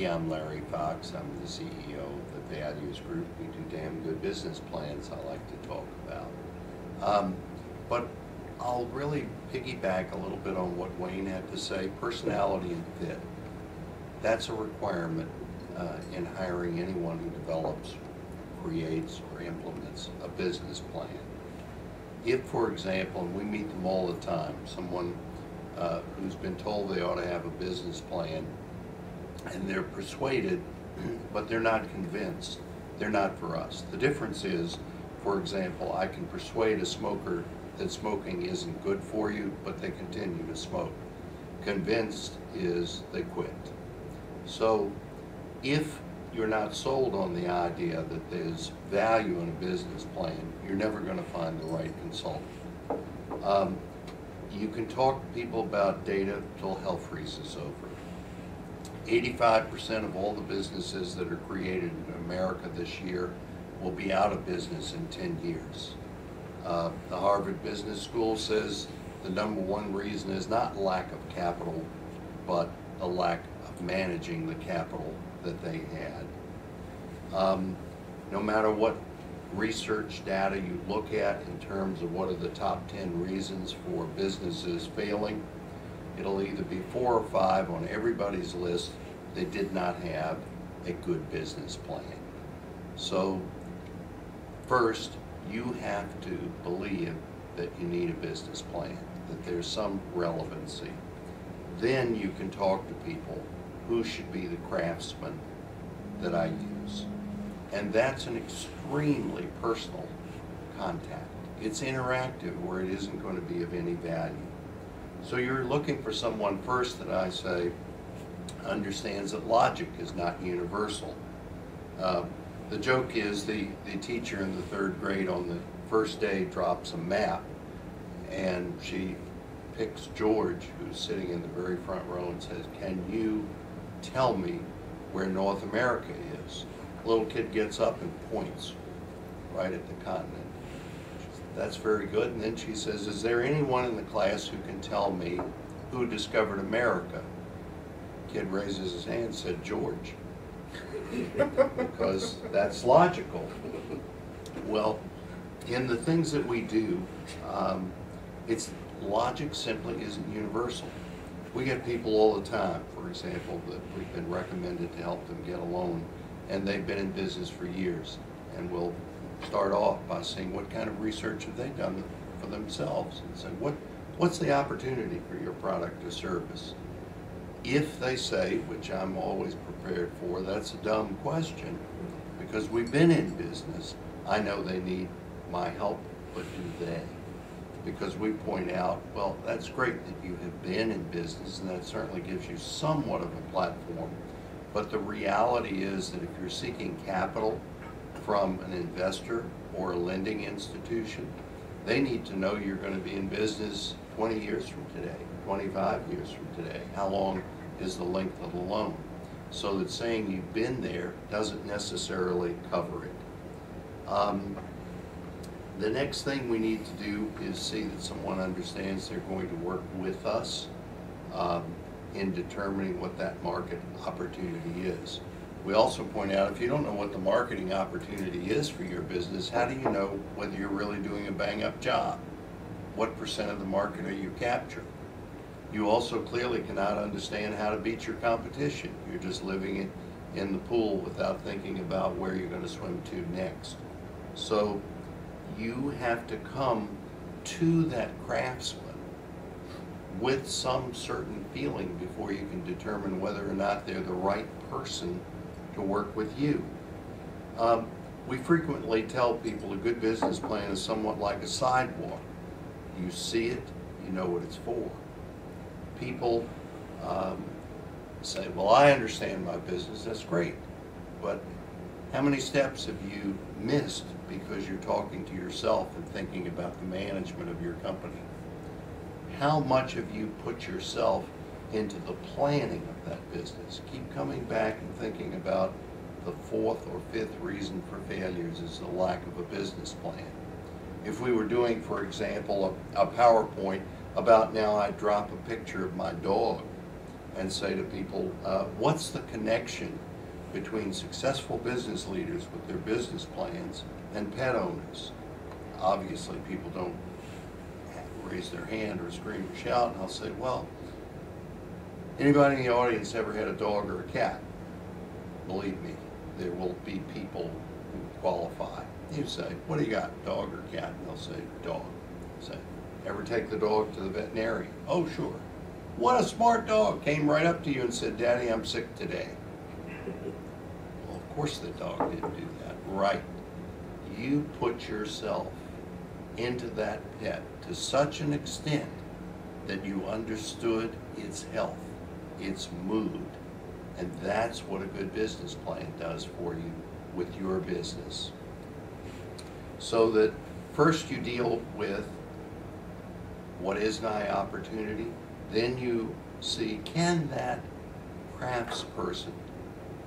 I'm Larry Fox. I'm the CEO of the Values Group. We do damn good business plans I like to talk about. But I'll really piggyback a little bit on what Wayne had to say. Personality and fit. That's a requirement in hiring anyone who develops, creates, or implements a business plan. If, for example, and we meet them all the time, someone who's been told they ought to have a business plan and they're persuaded, but they're not convinced, they're not for us. The difference is, for example, I can persuade a smoker that smoking isn't good for you, but they continue to smoke. Convinced is they quit. So if you're not sold on the idea that there's value in a business plan, you're never going to find the right consultant. You can talk to people about data till hell freezes over. 85% of all the businesses that are created in America this year will be out of business in 10 years. The Harvard Business School says the #1 reason is not lack of capital, but a lack of managing the capital that they had. No matter what research data you look at in terms of what are the top 10 reasons for businesses failing, it'll either be 4 or 5 on everybody's list. They did not have a good business plan. So first, you have to believe that you need a business plan, that there's some relevancy. Then you can talk to people who should be the craftsmen that I use. And that's an extremely personal contact. It's interactive where it isn't going to be of any value. So you're looking for someone first that I say understands that logic is not universal. The joke is the teacher in the 3rd grade on the first day drops a map and she picks George, who's sitting in the very front row, and says, "Can you tell me where North America is?" The little kid gets up and points right at the continent. That's very good. And then she says, "Is there anyone in the class who can tell me who discovered America?" Kid raises his hand and said, "George." Because that's logical. Well, in the things that we do, logic simply isn't universal. We get people all the time, for example, that we've been recommended to help them get a loan, and they've been in business for years. And we'll start off by saying, what kind of research have they done for themselves? And say, what's the opportunity for your product or service? If they say, which I'm always prepared for, that's a dumb question, because we've been in business, I know they need my help, but do they? Because we point out, well, that's great that you have been in business, and that certainly gives you somewhat of a platform. But the reality is that if you're seeking capital from an investor or a lending institution, they need to know you're going to be in business 20 years from today, 25 years from today. How long is the length of the loan? So that saying you've been there doesn't necessarily cover it. The next thing we need to do is see that someone understands they're going to work with us in determining what that market opportunity is. We also point out, if you don't know what the marketing opportunity is for your business, how do you know whether you're really doing a bang-up job? What % of the market are you capturing? You also clearly cannot understand how to beat your competition. You're just living in the pool without thinking about where you're going to swim to next. So you have to come to that craftsman with some certain feeling before you can determine whether or not they're the right person to work with you. We frequently tell people a good business plan is somewhat like a sidewalk. You see it, you know what it's for. People say, well, I understand my business, that's great, but how many steps have you missed because you're talking to yourself and thinking about the management of your company? How much have you put yourself into the planning of that business? Keep coming back and thinking about the 4th or 5th reason for failures is the lack of a business plan. If we were doing, for example, a PowerPoint about now I drop a picture of my dog, and say to people, what's the connection between successful business leaders with their business plans and pet owners? Obviously, people don't raise their hand or scream or shout, and I'll say, well, anybody in the audience ever had a dog or a cat? Believe me, there will be people who qualify. You say, what do you got, dog or cat? And they'll say, dog. Say, ever take the dog to the veterinarian? Oh, sure. What a smart dog. Came right up to you and said, Daddy, I'm sick today. Well, of course the dog didn't do that. Right. You put yourself into that pet to such an extent that you understood its health, its mood, and that's what a good business plan does for you with your business. So that first you deal with what is nigh opportunity, then you see, can that craftsperson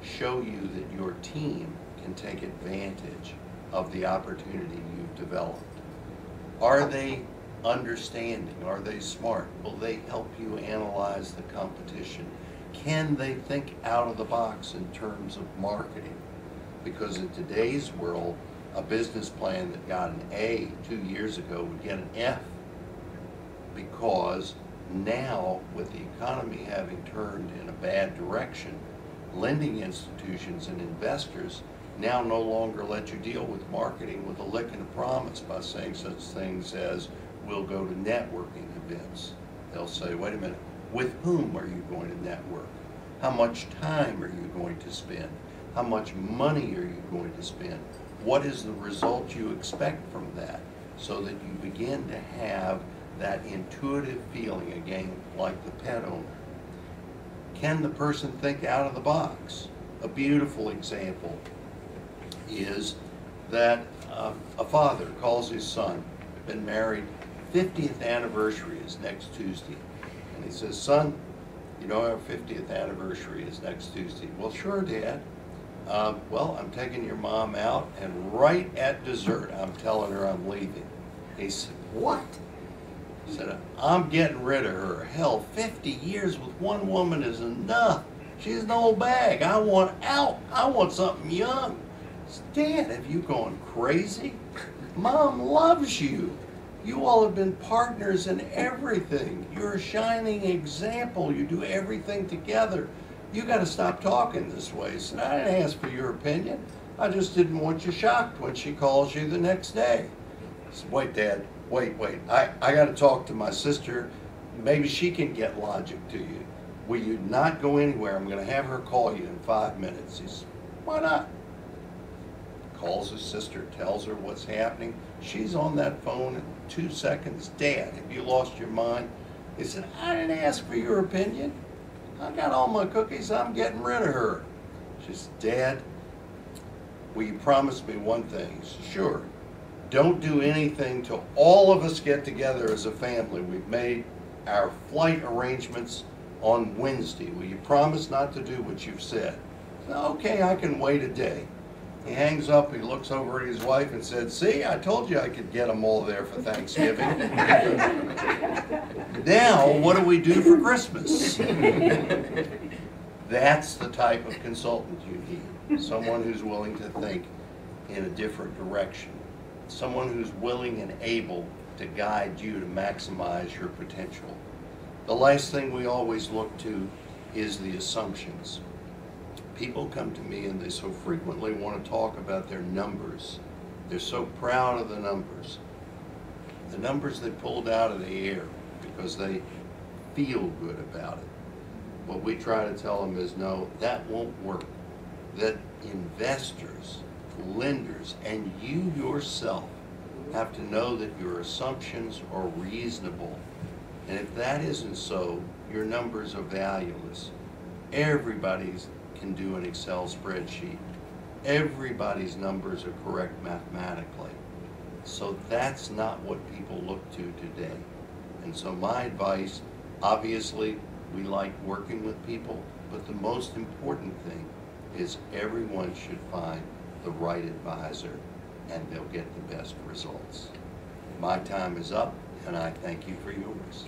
show you that your team can take advantage of the opportunity you've developed? Are they understanding? Are they smart? Will they help you analyze the competition? Can they think out of the box in terms of marketing? Because in today's world, a business plan that got an A 2 years ago would get an F, because now, with the economy having turned in a bad direction, lending institutions and investors now no longer let you deal with marketing with a lick and a promise by saying such things as, we'll go to networking events. They'll say, wait a minute, with whom are you going to network? How much time are you going to spend? How much money are you going to spend? What is the result you expect from that? So that you begin to have that intuitive feeling, again, like the pet owner. Can the person think out of the box? A beautiful example is that a father calls his son, been married, 50th anniversary is next Tuesday. And he says, son, you know our 50th anniversary is next Tuesday. Well, sure, Dad. Well, I'm taking your mom out, and right at dessert, I'm telling her I'm leaving. He said, what? He said, I'm getting rid of her. Hell, 50 years with one woman is enough. She's an old bag. I want out. I want something young. I said, Dad, have you gone crazy? Mom loves you. You all have been partners in everything. You're a shining example. You do everything together. You got to stop talking this way. He said, I didn't ask for your opinion. I just didn't want you shocked when she calls you the next day. I said, wait, Dad, wait. I got to talk to my sister. Maybe she can get logic to you. Will you not go anywhere? I'm going to have her call you in 5 minutes. He said, why not? Calls his sister, tells her what's happening. She's on that phone in 2 seconds. Dad, have you lost your mind? He said, I didn't ask for your opinion. I got all my cookies. I'm getting rid of her. She said, Dad, will you promise me one thing? He said, sure. Don't do anything till all of us get together as a family. We've made our flight arrangements on Wednesday. Will you promise not to do what you've said? I said, okay, I can wait a day. He hangs up, he looks over at his wife and said, see, I told you I could get them all there for Thanksgiving. Now, what do we do for Christmas? That's the type of consultant you need. Someone who's willing to think in a different direction. Someone who's willing and able to guide you to maximize your potential. The last thing we always look to is the assumptions. People come to me and they so frequently want to talk about their numbers. They're so proud of the numbers. The numbers they pulled out of the air because they feel good about it. What we try to tell them is, no, that won't work. That investors, lenders, and you yourself have to know that your assumptions are reasonable. And if that isn't so, your numbers are valueless. Everybody's can do an Excel spreadsheet. Everybody's numbers are correct mathematically. So that's not what people look to today. And so my advice, obviously, we like working with people, but the most important thing is everyone should find the right advisor and they'll get the best results. My time is up and I thank you for yours.